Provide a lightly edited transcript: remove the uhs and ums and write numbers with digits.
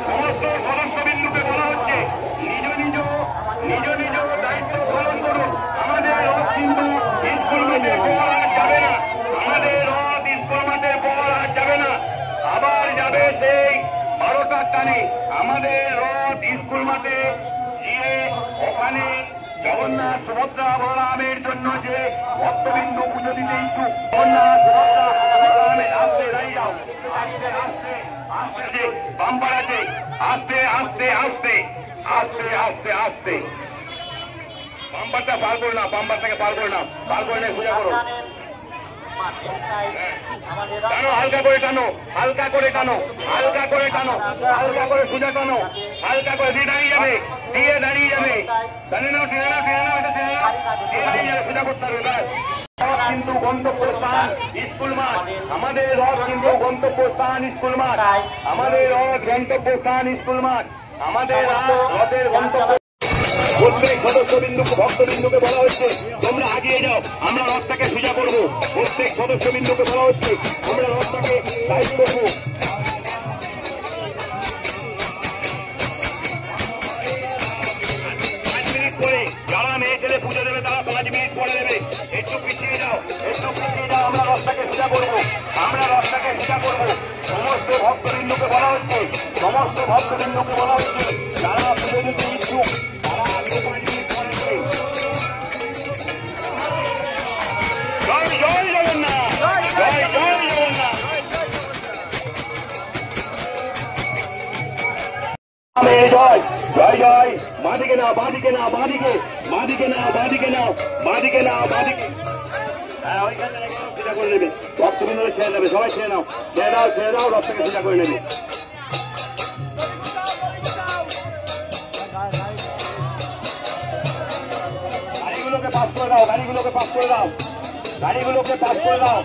সমস্ত সদস্যবিন্দুকে বলা হচ্ছে নিজ নিজ দায়িত্ব পালন করুন। আমাদের রথ কিন্তু স্কুল মাঠের পর আর যাবে না, আমাদের রথ স্কুল মাঠের পর আর যাবে না, আবার যাবে সেই 12টার টানে। আমাদের রথ স্কুল মাঠে গিয়ে ওখানে জগন্নাথ সুভদ্রা বলরামের জন্য যে ভক্তবিন্দু পুজো দিতে ইচ্ছুক, জগন্নাথ সুভদ্রা বলরামের আসতে দাঁড়িয়ে যাও, আস্তে আস্তে আস্তে বাম্পার আছে, আস্তে আস্তে আস্তে আস্তে আস্তে আস্তে বাম্পারটা পার করে না, বাম্পারটাকে পার করে না, পার করে নিয়ে সোজা করো। টানো, হালকা করে টানো, হালকা করে টানো, হালকা করে টানো, হালকা করে সোজা টানো, হালকা করে দিয়ে দাঁড়িয়ে যাবে, দিয়ে দাঁড়িয়ে যাবে, দাঁড়িয়ে নাও, টেনে নাও, টেনে নাও, এটা টেনে নাও, দিয়ে দাঁড়িয়ে যাবে, সোজা করতে হবে। রথ কিন্তু গন্তব্যস্থান স্কুল মাঠ, আমাদের রথ কিন্তু গন্তব্যস্থান স্কুল মাঠ, আমাদের রথ গন্তব্যস্থান স্কুল মাঠ, আমাদের রথের গন্তব্য। প্রত্যেক সদস্যবিন্দুকে ভক্তবিন্দুকে বলা হচ্ছে তোমরা আগিয়ে যাও, আমরা রথটাকে সোজা করবো। প্রত্যেক সদস্যবিন্দুকে বলা হচ্ছে আমরা রথটাকে সাইড করবো। যারা মেয়ে ছেলে পুজো দেবে তারা 5 মিনিট পরে দেবে, একটু পিছিয়ে যাও, একটু পিছিয়ে যাও, আমরা রথটাকে সোজা করবো, আমরা রথটাকে সোজা করবো। সমস্ত ভক্তবিন্দুকে বলা হচ্ছে, সমস্ত ভক্তবিন্দুকে বলা হচ্ছে যারা পুজো দিতে ইচ্ছুক তারা 5 মিনিট পরে দেবে। জয় জয় জগন্নাথ, জয় জয় জগন্নাথ। জয় জয় জয়, বাঁদিকে নাও, বাঁদিকে নাও, বাঁদিকে, বাঁদিকে নাও, বাঁদিকে নাও, বাঁদিকে নাও, বাঁদিকে। হ্যাঁ, ওইখানে সোজা করে নেবে, ভক্তবিন্দু ছেড়ে দেবে, সবাই ছেড়ে নাও, ছেড়ে দাও, ছেড়ে দাও, রথটাকে সোজা করে নেবে। গাড়িগুলোকে পাস করে দাও, গাড়িগুলোকে পাস করে দাও, গাড়িগুলোকে পাস করে দাও।